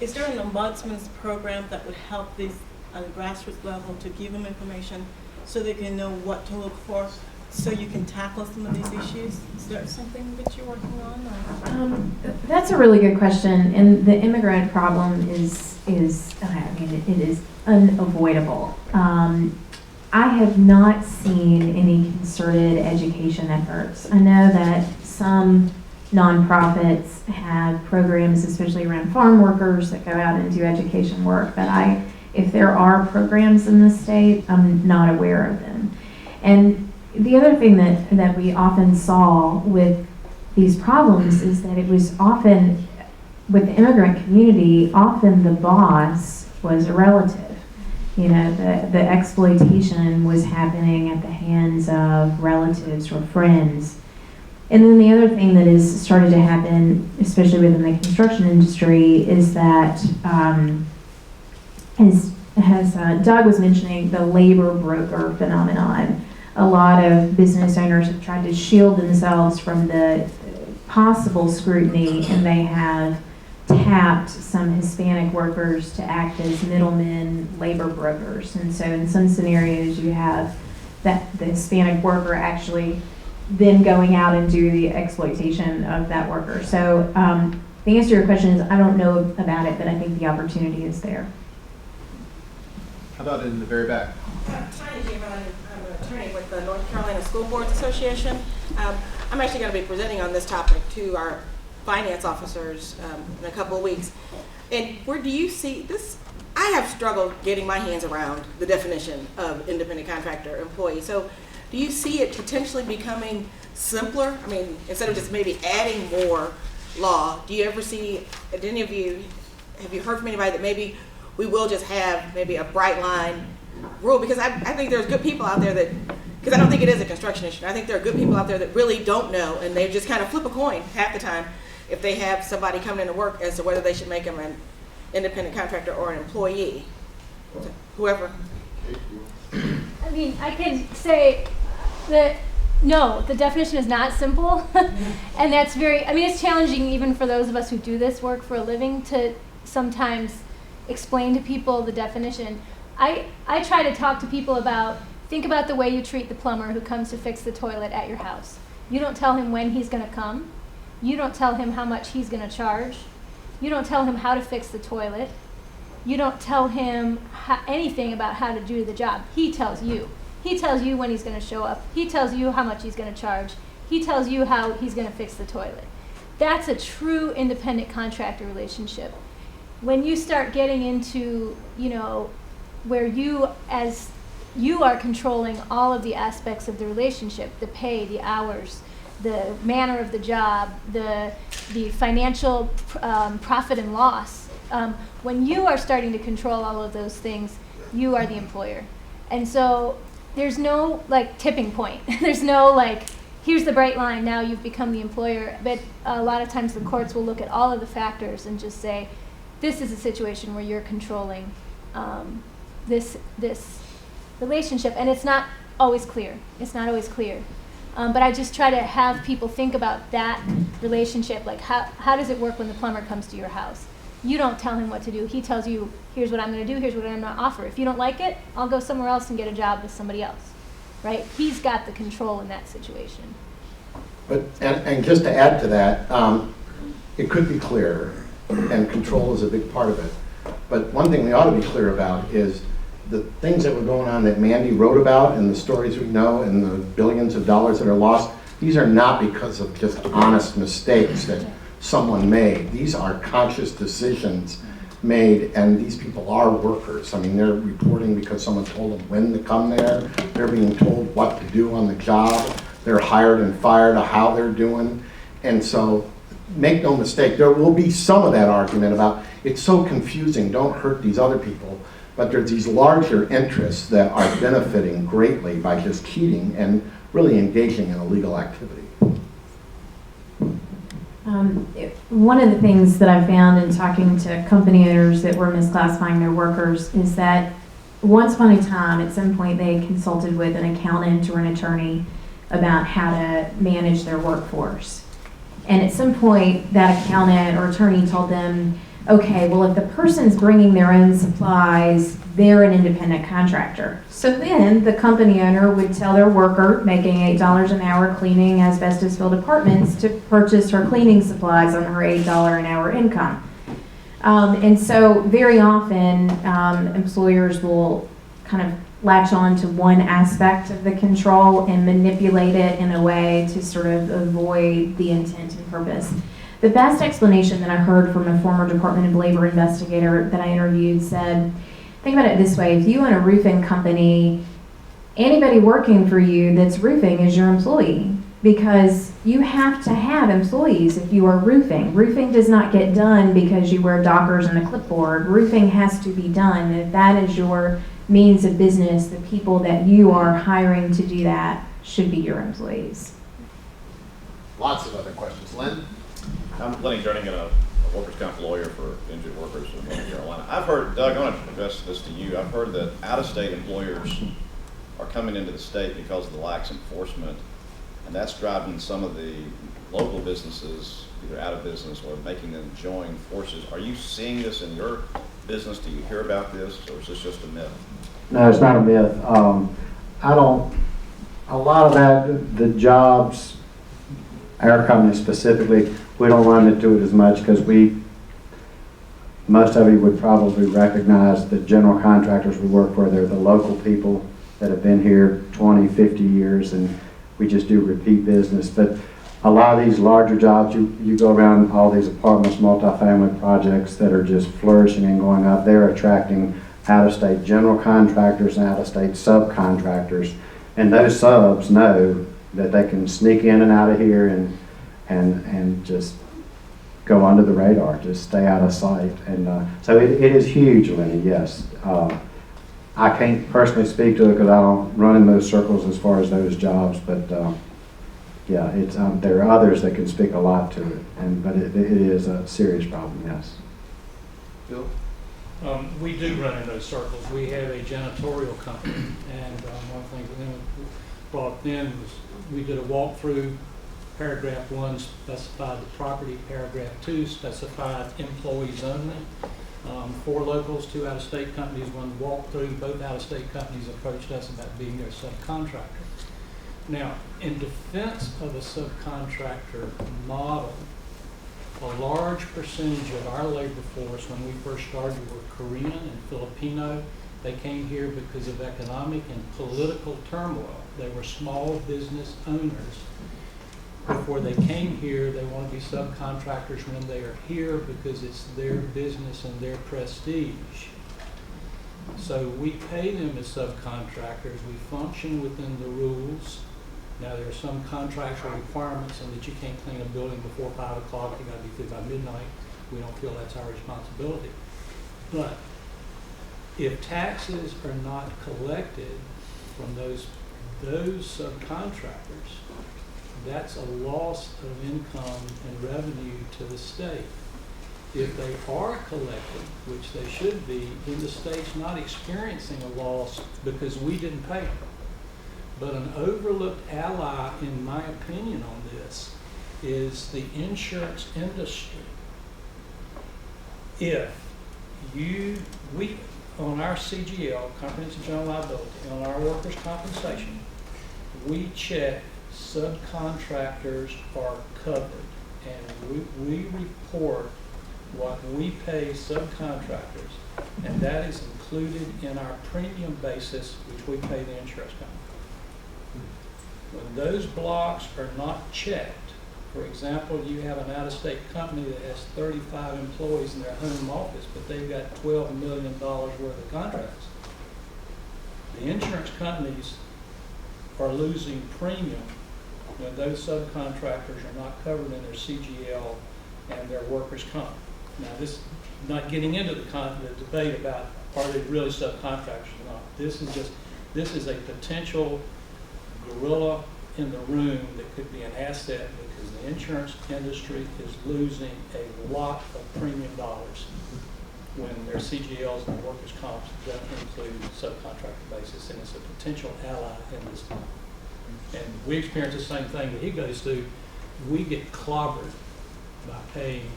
Is there an ombudsman's program that would help this at a grassroots level to give them information so they can know what to look for, so you can tackle some of these issues? Is there something that you're working on? That's a really good question, and the immigrant problem is it is unavoidable. I have not seen any concerted education efforts. I know that some nonprofits have programs, especially around farm workers, that go out and do education work, but if there are programs in the state, I'm not aware of them. And the other thing that we often saw with these problems is that it was often, with the immigrant community, often the boss was a relative. The exploitation was happening at the hands of relatives or friends. And then the other thing that has started to happen, especially within the construction industry, is that, as Doug was mentioning, the labor broker phenomenon. A lot of business owners have tried to shield themselves from the possible scrutiny, and they have tapped some Hispanic workers to act as middlemen labor brokers. And so in some scenarios you have the Hispanic worker actually then going out and do the exploitation of that worker. So the answer to your question is I don't know about it, but I think the opportunity is there. How about in the very back? I'm an attorney with the North Carolina School Boards Association. I'm actually going to be presenting on this topic to our finance officers in a couple of weeks. And where do you see this? I have struggled getting my hands around the definition of independent contractor employee. So do you see it potentially becoming simpler? I mean, instead of just maybe adding more law, do you ever see, have you heard from anybody that maybe we will just have maybe a bright line rule? Because I think there's good people out there that, because I don't think it is a construction issue. I think there are good people out there that really don't know, and they just kind of flip a coin half the time if they have somebody coming into work as to whether they should make them an independent contractor or an employee. Whoever. I mean, I can say that no, the definition is not simple. And that's it's challenging even for those of us who do this work for a living to sometimes explain to people the definition. I try to talk to people about, think about the way you treat the plumber who comes to fix the toilet at your house. You don't tell him when he's going to come. You don't tell him how much he's going to charge. You don't tell him how to fix the toilet. You don't tell him anything about how to do the job. He tells you. He tells you when he's going to show up. He tells you how much he's going to charge. He tells you how he's going to fix the toilet. That's a true independent contractor relationship. When you start getting into, where you are controlling all of the aspects of the relationship, the pay, the hours, the manner of the job, the financial profit and loss. When you are starting to control all of those things, you are the employer. And so there's no tipping point. There's no here's the bright line, now you've become the employer. But a lot of times the courts will look at all of the factors and just say, this is a situation where you're controlling this relationship. And it's not always clear. It's not always clear. But I just try to have people think about that relationship, how does it work when the plumber comes to your house? You don't tell him what to do. He tells you, here's what I'm going to do, here's what I'm going to offer. If you don't like it, I'll go somewhere else and get a job with somebody else, right? He's got the control in that situation. But, and just to add to that, it could be clearer, and control is a big part of it. But one thing we ought to be clear about is the things that were going on that Mandy wrote about and the stories we know and the billions of dollars that are lost, these are not because of just honest mistakes that someone made. These are conscious decisions made, and these people are workers. I mean, they're reporting because someone told them when to come there. They're being told what to do on the job. They're hired and fired, how they're doing. And so make no mistake, there will be some of that argument about it's so confusing, don't hurt these other people. But there's these larger interests that are benefiting greatly by just cheating and really engaging in illegal activity. One of the things that I found in talking to company owners that were misclassifying their workers is that once upon a time, at some point, they consulted with an accountant or an attorney about how to manage their workforce. And at some point, that accountant or attorney told them, okay, well, if the person's bringing their own supplies, they're an independent contractor. So then the company owner would tell their worker making $8 an hour cleaning asbestos-filled apartments to purchase her cleaning supplies on her $8 an hour income. And so very often employers will kind of latch on to one aspect of the control and manipulate it in a way to sort of avoid the intent and purpose. The best explanation that I heard from a former Department of Labor investigator that I interviewed said, think about it this way, if you own a roofing company, anybody working for you that's roofing is your employee, because you have to have employees if you are roofing. Roofing does not get done because you wear Dockers and a clipboard. Roofing has to be done. And if that is your means of business, the people that you are hiring to do that should be your employees. Lots of other questions. Lynn? I'm Lenny Jernigan, a workers' comp lawyer for injured workers in North Carolina. I've heard, Doug, I want to address this to you. I've heard that out-of-state employers are coming into the state because of the lax enforcement, and that's driving some of the local businesses either out of business or making them join forces. Are you seeing this in your business? Do you hear about this, or is this just a myth? No, it's not a myth. A lot of that, the jobs, our company specifically, we don't run into it as much because most of you would probably recognize the general contractors we work for. They're the local people that have been here 20, 50 years, and we just do repeat business. But a lot of these larger jobs, you go around all these apartments, multifamily projects that are just flourishing and going up, they're attracting out-of-state general contractors and out-of-state subcontractors. And those subs know that they can sneak in and out of here and just go under the radar, just stay out of sight. And so it is huge, Lenny, yes. I can't personally speak to it because I don't run in those circles as far as those jobs, but yeah, it's there are others that can speak a lot to it, but it is a serious problem, yes. Bill? We do run in those circles. We have a janitorial company, and one thing that we brought in was we did a walkthrough. Paragraph 1 specified the property. Paragraph 2 specified employees only. 4 locals, 2 out-of-state companies. When walkthrough, both out-of-state companies approached us about being their subcontractor. Now, in defense of a subcontractor model, a large percentage of our labor force when we first started were Korean and Filipino. They came here because of economic and political turmoil. They were small business owners. Before they came here, they want to be subcontractors when they are here because it's their business and their prestige. So we pay them as subcontractors. We function within the rules. Now, there are some contractual requirements in that you can't clean a building before 5 o'clock. You got to be through by midnight. We don't feel that's our responsibility. But if taxes are not collected from those subcontractors, that's a loss of income and revenue to the state. If they are collected, which they should be, then the state's not experiencing a loss because we didn't pay them. But an overlooked ally, in my opinion, on this is the insurance industry. If we, on our CGL, Comprehensive General Liability, on our workers' compensation, we check subcontractors are covered, and we report what we pay subcontractors, and that is included in our premium basis, which we pay the insurance company. When those blocks are not checked, for example, you have an out-of-state company that has 35 employees in their home office, but they've got $12 million worth of contracts. The insurance companies are losing premium when those subcontractors are not covered in their CGL and their workers' comp. Now, this not getting into the debate about are they really subcontractors or not. This is a potential gorilla in the room that could be an asset because the insurance industry is losing a lot of premium dollars when their CGLs and their workers' comps don't include subcontractor basis, and it's a potential ally in this time. And we experience the same thing that he goes through. We get clobbered by paying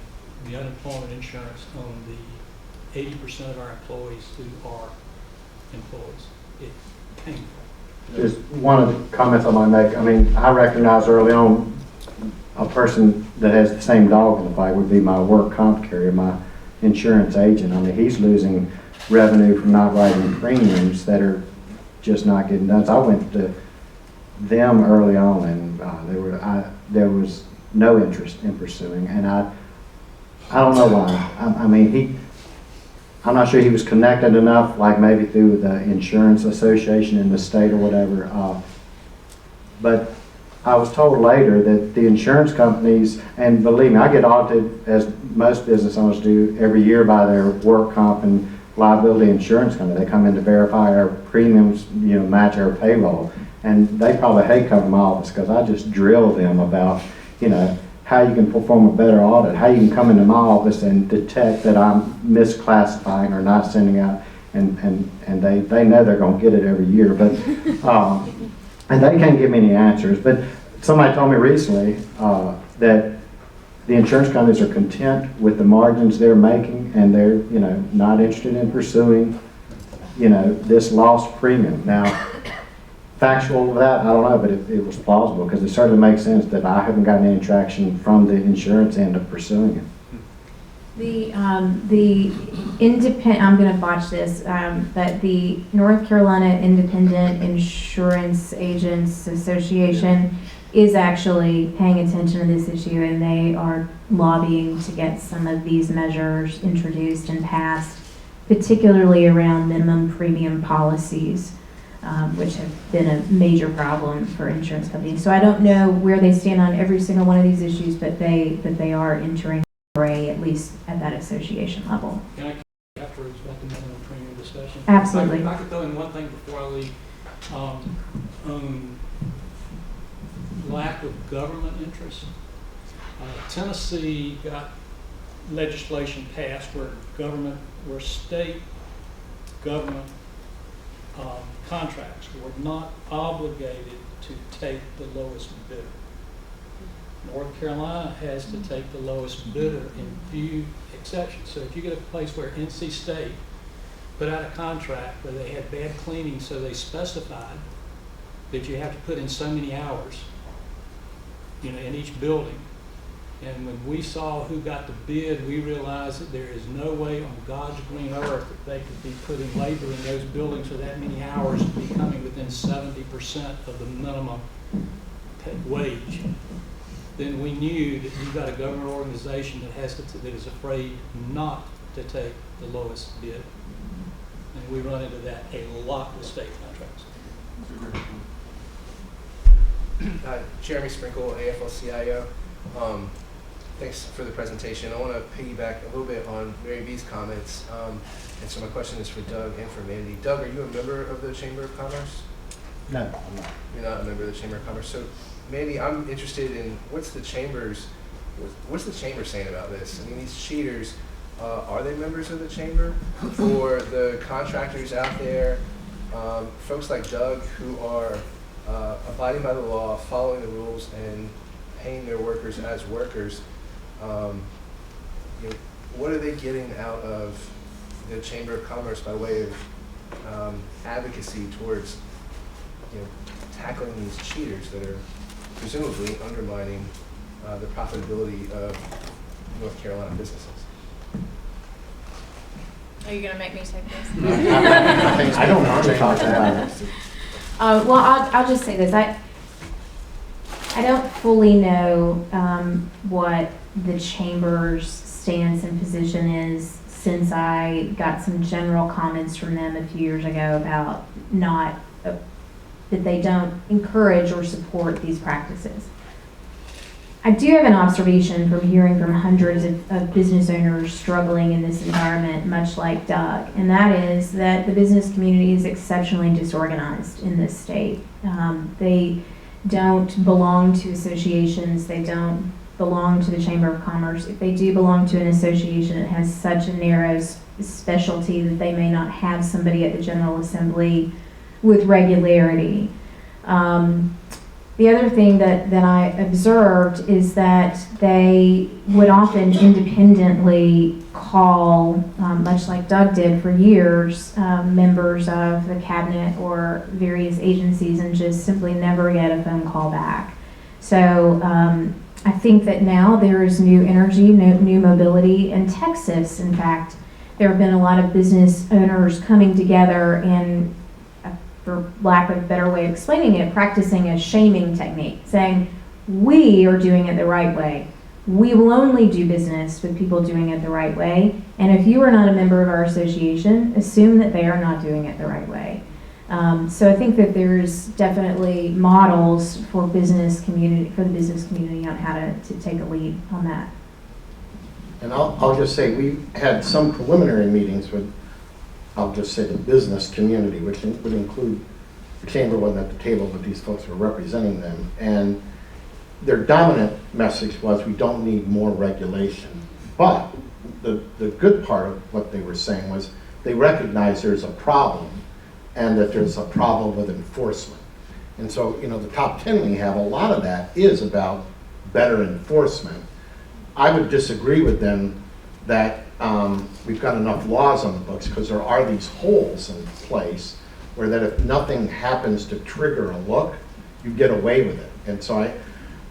the unemployment insurance on the 80% of our employees who are employees. It's painful. Just one of the comments I might make, I mean, I recognized early on a person that has the same dog in the fight would be my work comp carrier, my insurance agent. I mean, he's losing revenue from not writing premiums that are just not getting done. So I went to them early on, and there was no interest in pursuing, and I don't know why. I mean, I'm not sure he was connected enough, like maybe through the insurance association in the state or whatever. But I was told later that the insurance companies, and believe me, I get audited, as most business owners do, every year by their work comp and liability insurance company. They come in to verify our premiums, match our payroll. And they probably hate coming to my office because I just drill them about, how you can perform a better audit, how you can come into my office and detect that I'm misclassifying or not sending out, and they know they're going to get it every year, but and they can't give me any answers. But somebody told me recently that the insurance companies are content with the margins they're making, and they're not interested in pursuing this lost premium. Now, factual of that, I don't know, but it was plausible because it certainly makes sense that I haven't gotten any traction from the insurance end of pursuing it. The independent, I'm going to botch this, but the North Carolina Independent Insurance Agents Association is actually paying attention to this issue, and they are lobbying to get some of these measures introduced and passed, particularly around minimum premium policies, which have been a major problem for insurance companies. So I don't know where they stand on every single one of these issues, but they are entering the fray, at least at that association level. Can I afterwards about the minimum premium discussion? Absolutely. If I could throw in one thing before I leave. Lack of government interest. Tennessee got legislation passed where state government contracts were not obligated to take the lowest bidder. North Carolina has to take the lowest bidder in few exceptions. So if you get a place where NC State put out a contract where they had bad cleaning, so they specified that you have to put in so many hours, in each building. And when we saw who got the bid, we realized that there is no way on God's green earth that they could be putting labor in those buildings for that many hours to be coming within 70% of the minimum wage. Then we knew that you've got a government organization that is afraid not to take the lowest bid. And we run into that a lot with state contracts. Jeremy Sprinkle, AFL-CIO. Thanks for the presentation. I want to piggyback a little bit on Mary B's comments. And so my question is for Doug and for Mandy. Doug, are you a member of the Chamber of Commerce? No, I'm not. You're not a member of the Chamber of Commerce. So Mandy, I'm interested in what's the chamber saying about this? I mean, these cheaters, are they members of the chamber? Or the contractors out there, folks like Doug who are abiding by the law, following the rules, and paying their workers as workers, what are they getting out of the Chamber of Commerce by way of advocacy towards tackling these cheaters that are presumably undermining the profitability of North Carolina businesses? Are you going to make me take this? I don't want to talk about it. Well, I'll just say this. I don't fully know what the chamber's stance and position is, since I got some general comments from them a few years ago about that they don't encourage or support these practices. I do have an observation from hearing from hundreds of business owners struggling in this environment, much like Doug, and that is that the business community is exceptionally disorganized in this state. They don't belong to associations. They don't belong to the Chamber of Commerce. If they do belong to an association, it has such a narrow specialty that they may not have somebody at the General Assembly with regularity. The other thing that I observed is that they would often independently call, much like Doug did for years, members of the cabinet or various agencies, and just simply never get a phone call back. So I think that now there is new energy, new mobility in Texas. In fact, there have been a lot of business owners coming together and, for lack of a better way of explaining it, practicing a shaming technique, saying, we are doing it the right way. We will only do business with people doing it the right way. And if you are not a member of our association, assume that they are not doing it the right way. So I think that there's definitely models for the business community on how to take a lead on that. And I'll just say, we had some preliminary meetings with, I'll just say, the business community, which would include, the chamber wasn't at the table, but these folks were representing them. And their dominant message was, we don't need more regulation. But the good part of what they were saying was, they recognize there's a problem, and that there's a problem with enforcement. And so, the top 10 we have, a lot of that is about better enforcement. I would disagree with them that we've got enough laws on the books, because there are these holes in place where that if nothing happens to trigger a look, you get away with it. And so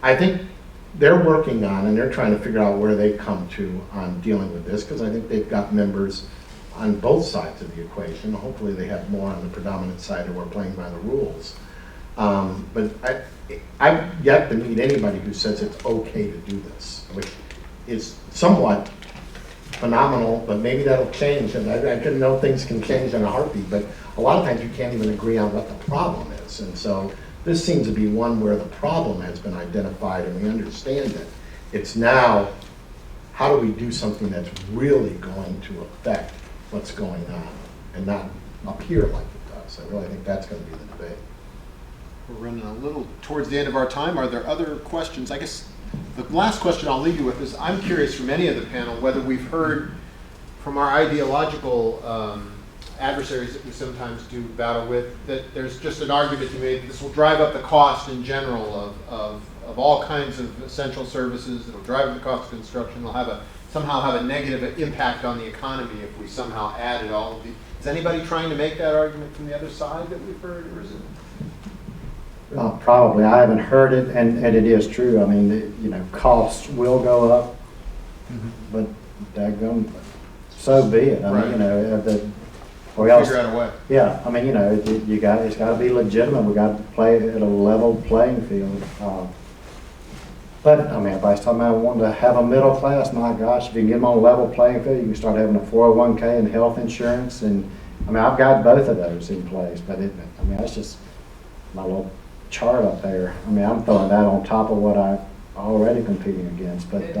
I think they're working on, and they're trying to figure out where they come to on dealing with this, because I think they've got members on both sides of the equation. Hopefully they have more on the predominant side who are playing by the rules. But I've yet to meet anybody who says it's okay to do this, which is somewhat phenomenal, but maybe that'll change. And I didn't know things can change in a heartbeat, but a lot of times you can't even agree on what the problem is. And so this seems to be one where the problem has been identified and we understand it. It's now, how do we do something that's really going to affect what's going on and not appear like it does? I really think that's going to be the debate. We're running a little towards the end of our time. Are there other questions? I guess the last question I'll leave you with is, I'm curious from any of the panel whether we've heard from our ideological adversaries that we sometimes do battle with, that there's just an argument to be made that this will drive up the cost in general of all kinds of essential services. It'll drive up the cost of construction. It'll somehow have a negative impact on the economy if we somehow added all of the. Is anybody trying to make that argument from the other side that we've heard, or is it? Well, probably. I haven't heard it, and it is true. I mean, costs will go up, but daggone, so be it. I mean, or else, figure out a way. Yeah, I mean, it's got to be legitimate. We got to play at a level playing field. But I mean, everybody's talking about wanting to have a middle class. My gosh, if you can get them on a level playing field, you can start having a 401k and health insurance. And I mean, I've got both of those in place. But that's just my little chart up there. I mean, I'm throwing that on top of what I'm already competing against. But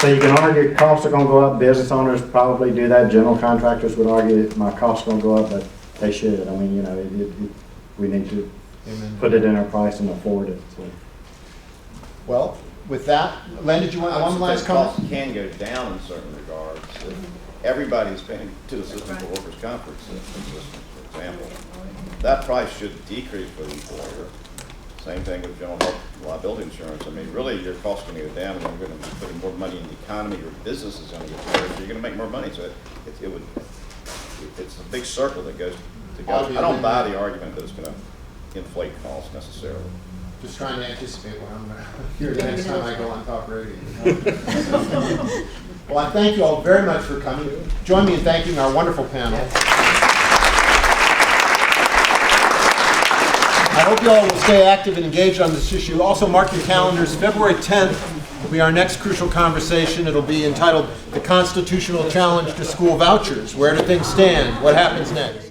so you can argue costs are going to go up. Business owners probably do that. General contractors would argue that my costs are going to go up, but they should. I mean, we need to put it in our price and afford it. So. Well, with that, Len, did you want one last comment? Costs can go down in certain regards. Everybody's paying to the system for workers' comp system, for example. That price should decrease for the employer. Same thing with general health liability insurance. I mean, really, your costs are going to go down, and you're going to be putting more money in the economy. Your business is going to get better, so you're going to make more money. So it's a big circle that goes together. I don't buy the argument that it's going to inflate costs necessarily. Just trying to anticipate what I'm going to hear the next time I go on talk radio. Well, I thank you all very much for coming. Join me in thanking our wonderful panel. I hope you all will stay active and engaged on this issue. Also mark your calendars. February 10th will be our next crucial conversation. It'll be entitled The Constitutional Challenge to School Vouchers. Where do things stand? What happens next?